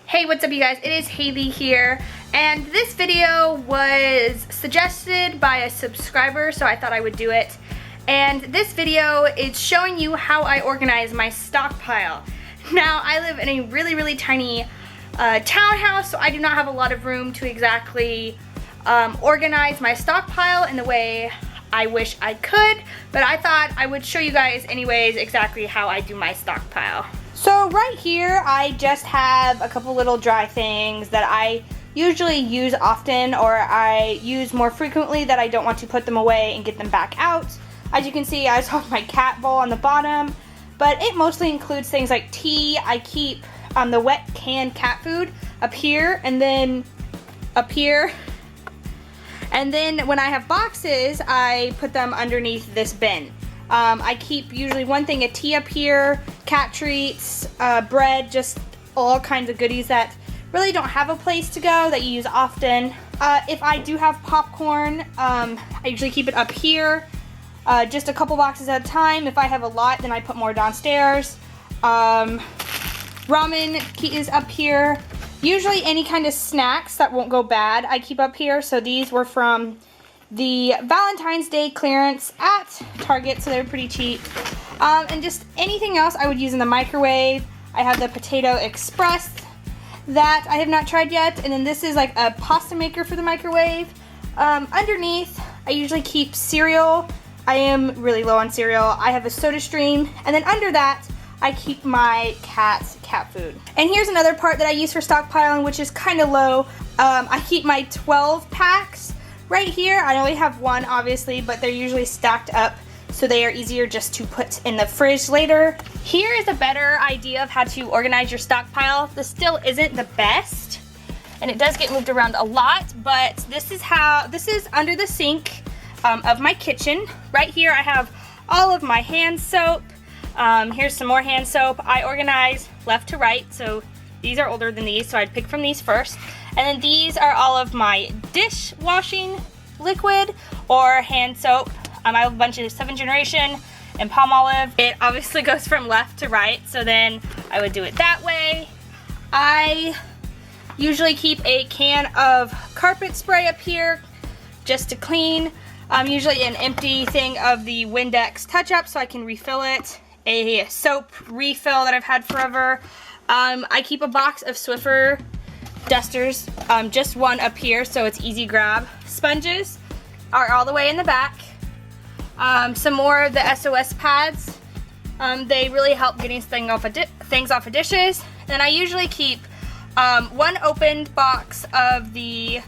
Hey, what's up you guys? It is Haley here, and this video was suggested by a subscriber, so I thought I would do it. And this video is showing you how I organize my stockpile. Now, I live in a really tiny townhouse, so I do not have a lot of room to exactly organize my stockpile in the way I wish I could, but I thought I would show you guys anyways exactly how I do my stockpile. So right here, I just have a couple little dry things that I usually use often or I use more frequently that I don't want to put them away and get them back out. As you can see, I just have my cat bowl on the bottom, but it mostly includes things like tea. I keep the wet canned cat food up here and then up here. And then when I have boxes, I put them underneath this bin. I keep usually one thing of tea up here, cat treats, bread, just all kinds of goodies that really don't have a place to go that you use often. If I do have popcorn, I usually keep it up here, just a couple boxes at a time. If I have a lot, then I put more downstairs. Ramen is up here. Usually any kind of snacks that won't go bad I keep up here. So these were from the Valentine's Day clearance at Target, so they're pretty cheap. And just anything else I would use in the microwave. I have the Potato Express that I have not tried yet, and then this is like a pasta maker for the microwave. Underneath, I usually keep cereal. I am really low on cereal. I have a Soda Stream, and then under that, I keep my cat's cat food. And here's another part that I use for stockpiling, which is kind of low. I keep my 12 packs right here. I only have one, obviously, but they're usually stacked up, so they are easier just to put in the fridge later. Here is a better idea of how to organize your stockpile. This still isn't the best, and it does get moved around a lot, but this is under the sink of my kitchen. Right here, I have all of my hand soap. Here's some more hand soap. I organize left to right, so these are older than these, so I'd pick from these first. And then these are all of my dishwashing liquid or hand soap. I have a bunch of 7th Generation and Palmolive. It obviously goes from left to right, so then I would do it that way. I usually keep a can of carpet spray up here just to clean. Usually an empty thing of the Windex touch-up so I can refill it. A soap refill that I've had forever. I keep a box of Swiffer dusters, just one up here so it's easy grab. Sponges are all the way in the back. Some more of the SOS pads. They really help getting things off of dishes. Then I usually keep one opened box of the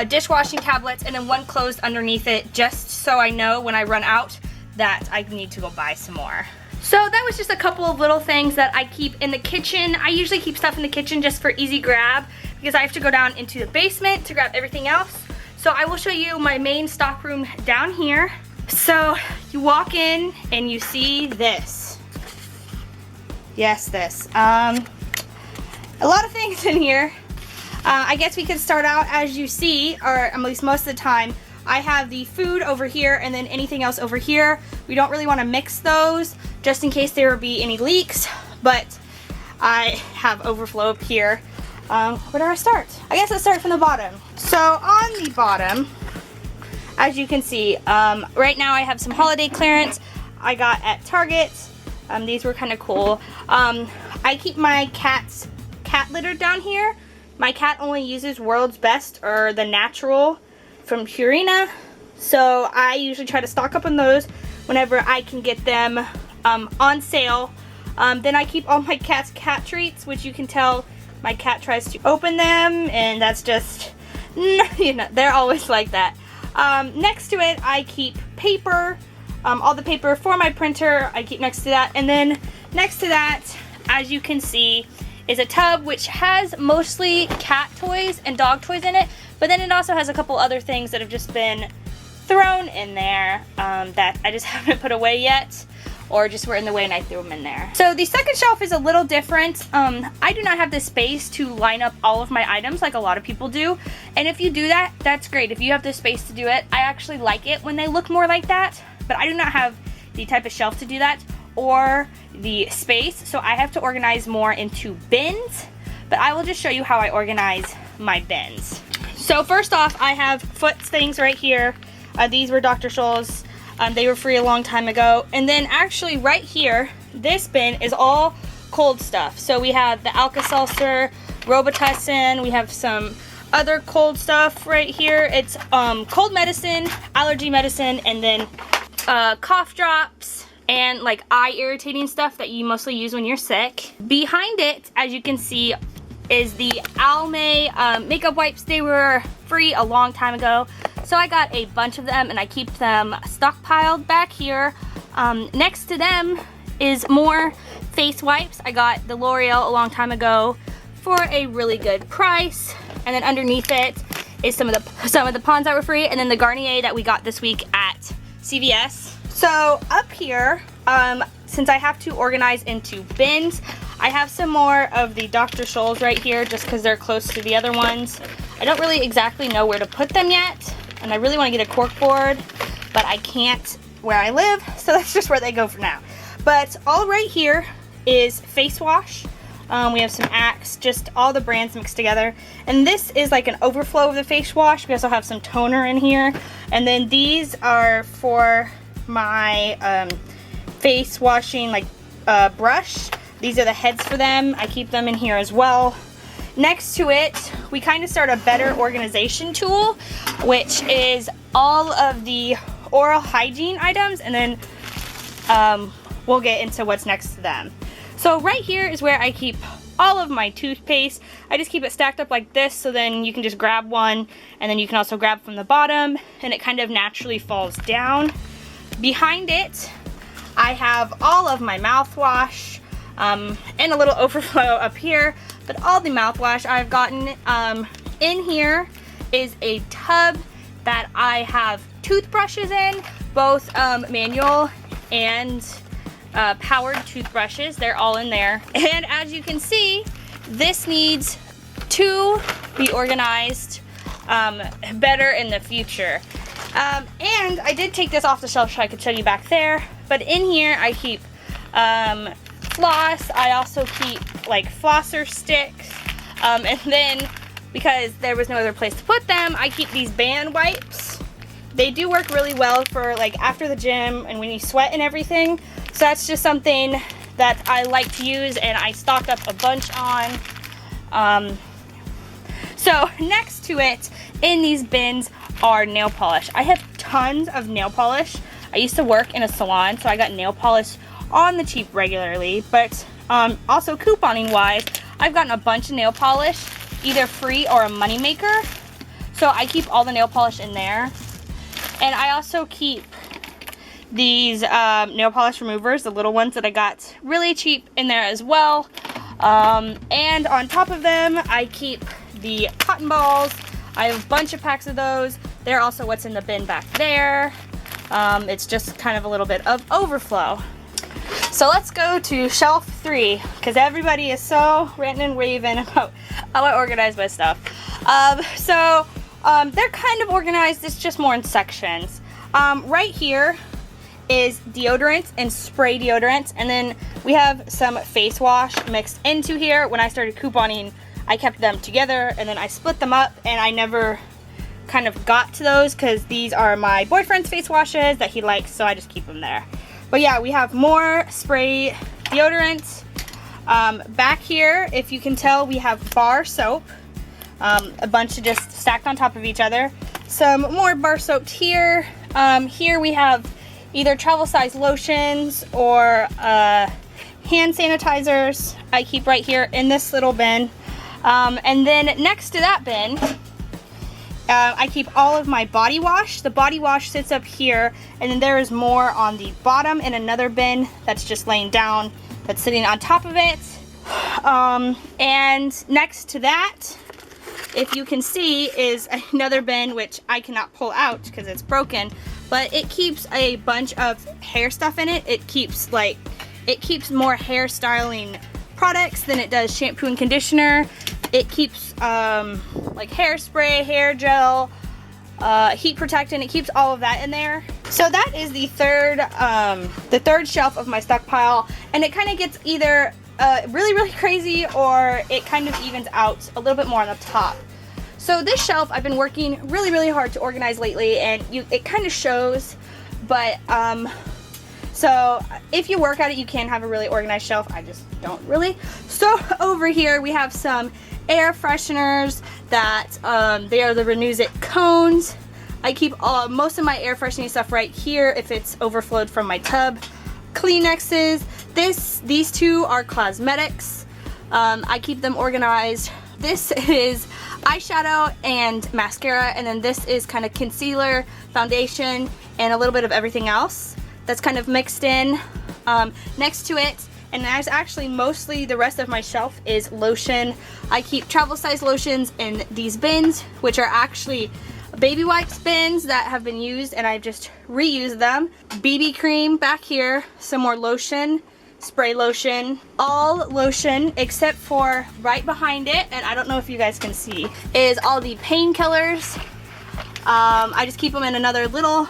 dishwashing tablets and then one closed underneath it, just so I know when I run out that I need to go buy some more. So that was just a couple of little things that I keep in the kitchen. I usually keep stuff in the kitchen just for easy grab because I have to go down into the basement to grab everything else. So I will show you my main stock room down here. So you walk in and you see this. Yes, this. A lot of things in here. I guess we could start out as you see, or at least most of the time, I have the food over here and then anything else over here. We don't really want to mix those just in case there will be any leaks, but I have overflow up here. Where do I start? I guess let's start from the bottom. So on the bottom, as you can see, right now I have some holiday clearance I got at Target. These were kind of cool. I keep my cat's cat litter down here. My cat only uses World's Best or the natural from Purina, so I usually try to stock up on those whenever I can get them on sale. Then I keep all my cat's cat treats, which you can tell my cat tries to open them, and that's just, you know, they're always like that. Next to it, I keep paper, all the paper for my printer, I keep next to that, and then next to that, as you can see, is a tub which has mostly cat toys and dog toys in it, but then it also has a couple other things that have just been thrown in there that I just haven't put away yet, or just were in the way and I threw them in there. So the second shelf is a little different. I do not have the space to line up all of my items like a lot of people do, and if you do that, that's great. If you have the space to do it, I actually like it when they look more like that, but I do not have the type of shelf to do that or the space, so I have to organize more into bins. but I will just show you how I organize my bins. So first off, I have foot things right here. These were Dr. Scholl's. They were free a long time ago. And then actually right here, this bin is all cold stuff. So we have the Alka-Seltzer, Robitussin, we have some other cold stuff right here. It's cold medicine, allergy medicine, and then cough drops and like eye irritating stuff that you mostly use when you're sick. Behind it, as you can see, is the Almay makeup wipes. They were free a long time ago, so I got a bunch of them and I keep them stockpiled back here. Next to them is more face wipes. I got the L'Oreal a long time ago for a really good price, and then underneath it is some of the Ponds that were free, and then the Garnier that we got this week at CVS. So up here, since I have to organize into bins, I have some more of the Dr. Scholl's right here just because they're close to the other ones. I don't really exactly know where to put them yet, and I really want to get a cork board, but I can't where I live, so that's just where they go for now. But all right here is face wash. We have some Axe, just all the brands mixed together. And this is like an overflow of the face wash. We also have some toner in here. And then these are for my face washing like brush. These are the heads for them. I keep them in here as well. Next to it, we kind of start a better organization tool, which is all of the oral hygiene items, and then we'll get into what's next to them. So right here is where I keep all of my toothpaste. I just keep it stacked up like this, so then you can just grab one, and then you can also grab from the bottom, and it kind of naturally falls down. Behind it, I have all of my mouthwash, and a little overflow up here, but all the mouthwash I've gotten. In here is a tub that I have toothbrushes in, both manual and powered toothbrushes. They're all in there. And as you can see, this needs to be organized better in the future. And I did take this off the shelf so I could show you back there, but in here I keep floss. I also keep like flosser sticks, and then because there was no other place to put them, I keep these band wipes. They do work really well for like after the gym and when you sweat and everything. So that's just something that I like to use, and I stocked up a bunch on. So next to it in these bins are nail polish. I have tons of nail polish. I used to work in a salon, so I got nail polish on the cheap regularly, but also couponing wise, I've gotten a bunch of nail polish, either free or a money maker. So I keep all the nail polish in there. And I also keep these nail polish removers, the little ones that I got really cheap, in there as well. And on top of them, I keep the cotton balls. I have a bunch of packs of those. They're also what's in the bin back there. It's just kind of a little bit of overflow. So let's go to shelf 3, because everybody is so ranting and raving about how I organize my stuff. They're kind of organized, it's just more in sections. Right here is deodorants and spray deodorants, and then we have some face wash mixed into here. When I started couponing, I kept them together, and then I split them up, and I never kind of got to those because these are my boyfriend's face washes that he likes, so I just keep them there. But yeah, we have more spray deodorant. Back here, if you can tell, we have bar soap. A bunch of just stacked on top of each other. Some more bar soap here. Here we have either travel size lotions or hand sanitizers. I keep right here in this little bin. And then next to that bin, I keep all of my body wash. The body wash sits up here, and then there is more on the bottom in another bin that's just laying down, that's sitting on top of it. And next to that, if you can see, is another bin which I cannot pull out because it's broken, but it keeps a bunch of hair stuff in it. It keeps more hair styling products than it does shampoo and conditioner. It keeps like hairspray, hair gel, heat protectant. It keeps all of that in there. So that is the third shelf of my stockpile, and it kind of gets either really, really crazy, or it kind of evens out a little bit more on the top. So this shelf I've been working really, really hard to organize lately, and it kind of shows, but so if you work at it, you can have a really organized shelf. I just don't really. So over here we have some air fresheners that they are the Renews It cones. I keep most of my air freshening stuff right here if it's overflowed from my tub. Kleenexes. These two are cosmetics. I keep them organized. This is eyeshadow and mascara, and then this is kind of concealer, foundation, and a little bit of everything else that's kind of mixed in next to it. And that's actually mostly the rest of my shelf is lotion. I keep travel size lotions in these bins, which are actually baby wipes bins that have been used, and I've just reused them. BB cream back here, some more lotion, spray lotion, all lotion except for right behind it, and I don't know if you guys can see, is all the painkillers. I just keep them in another little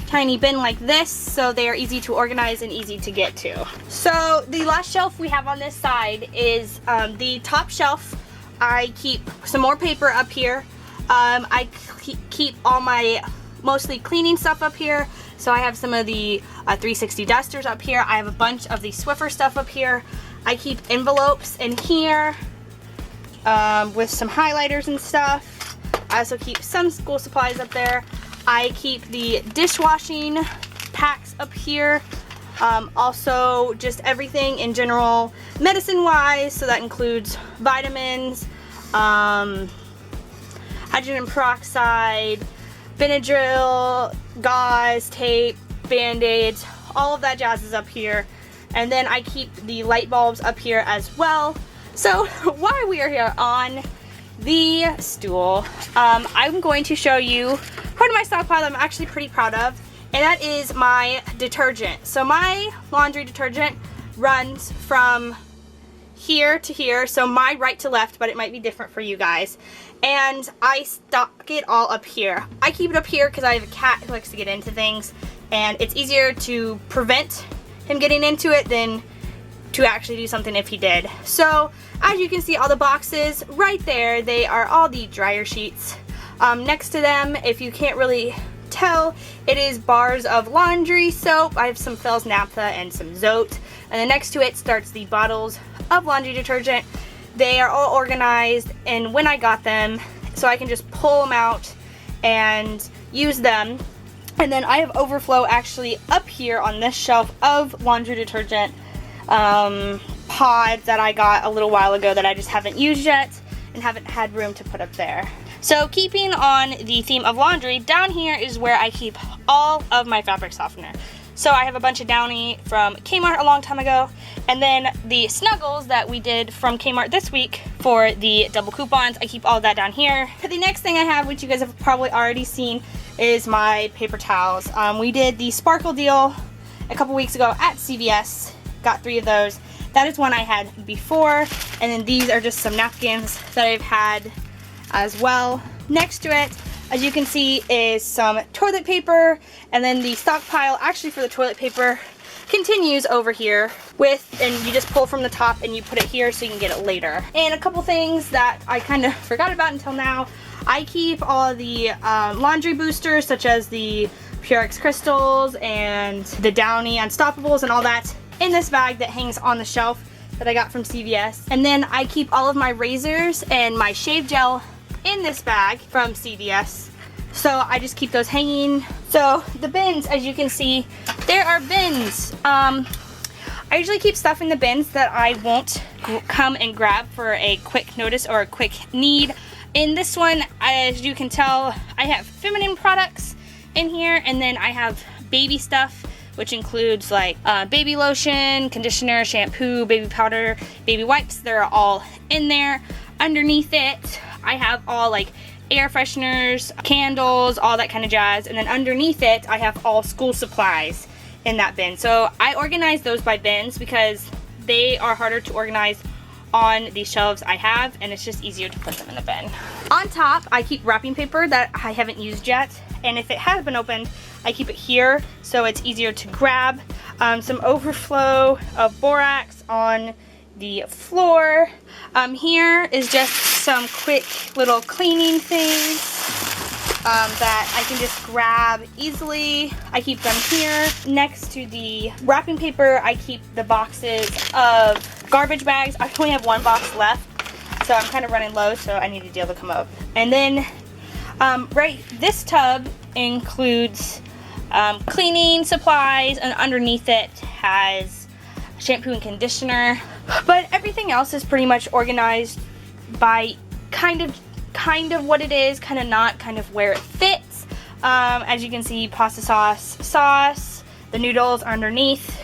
tiny bin like this, so they are easy to organize and easy to get to. So the last shelf we have on this side is the top shelf. I keep some more paper up here. I keep all my mostly cleaning stuff up here. So I have some of the 360 dusters up here. I have a bunch of the Swiffer stuff up here. I keep envelopes in here with some highlighters and stuff. I also keep some school supplies up there. I keep the dishwashing packs up here. Also just everything in general medicine wise, so that includes vitamins, hydrogen peroxide, Benadryl, gauze, tape, band-aids, all of that jazz is up here. And then I keep the light bulbs up here as well. So while we are here on the stool, I'm going to show you part of my stockpile that I'm actually pretty proud of, and that is my detergent. So my laundry detergent runs from here to here, so my right to left, but it might be different for you guys. And I stock it all up here. I keep it up here because I have a cat who likes to get into things, and it's easier to prevent him getting into it than to actually do something if he did. So as you can see, all the boxes right there, they are all the dryer sheets. Next to them, if you can't really tell, it is bars of laundry soap. I have some Fel's Naphtha and some Zote, and then next to it starts the bottles of laundry detergent. They are all organized, and when I got them, so I can just pull them out and use them. And then I have overflow actually up here on this shelf of laundry detergent pods that I got a little while ago that I just haven't used yet and haven't had room to put up there. So keeping on the theme of laundry, down here is where I keep all of my fabric softener. So I have a bunch of Downy from Kmart a long time ago, and then the Snuggles that we did from Kmart this week for the double coupons. I keep all of that down here. The next thing I have, which you guys have probably already seen, is my paper towels. We did the Sparkle deal a couple weeks ago at CVS. Got 3 of those. That is one I had before, and then these are just some napkins that I've had as well. Next to it, as you can see, is some toilet paper, and then the stockpile actually for the toilet paper continues over here and you just pull from the top and you put it here so you can get it later. And a couple things that I kind of forgot about until now, I keep all the laundry boosters such as the Purex Crystals and the Downy Unstoppables and all that in this bag that hangs on the shelf that I got from CVS. And then I keep all of my razors and my shave gel in this bag from CVS. So I just keep those hanging. So the bins, as you can see, there are bins. I usually keep stuff in the bins that I won't come and grab for a quick notice or a quick need. In this one, as you can tell, I have feminine products in here, and then I have baby stuff, which includes like baby lotion, conditioner, shampoo, baby powder, baby wipes. They're all in there. Underneath it, I have all like air fresheners, candles, all that kind of jazz. And then underneath it, I have all school supplies in that bin. So I organize those by bins because they are harder to organize on the shelves I have, and it's just easier to put them in the bin. On top, I keep wrapping paper that I haven't used yet, and if it has been opened, I keep it here so it's easier to grab. Some overflow of borax on the floor. Here is just some quick little cleaning things that I can just grab easily. I keep them here. Next to the wrapping paper, I keep the boxes of garbage bags. I only have one box left, so I'm kind of running low, so I need a deal to come up. And then this tub includes cleaning supplies, and underneath it has shampoo and conditioner. But everything else is pretty much organized by kind of what it is, kind of not, kind of where it fits. As you can see, pasta sauce, the noodles are underneath,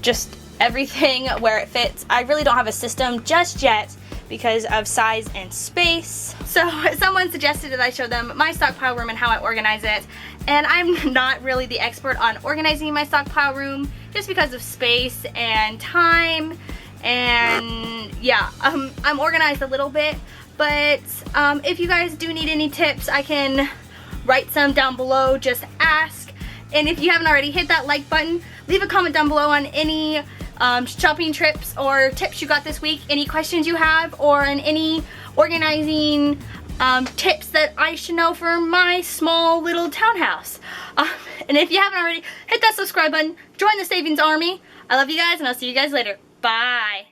just everything where it fits. I really don't have a system just yet because of size and space. So someone suggested that I show them my stockpile room and how I organize it. And I'm not really the expert on organizing my stockpile room just because of space and time. And yeah, I'm organized a little bit. But if you guys do need any tips, I can write some down below. Just ask. And if you haven't already, hit that like button. Leave a comment down below on any shopping trips or tips you got this week, any questions you have, or on any organizing tips that I should know for my small little townhouse. And if you haven't already, hit that subscribe button, join the savings army. I love you guys, and I'll see you guys later. Bye.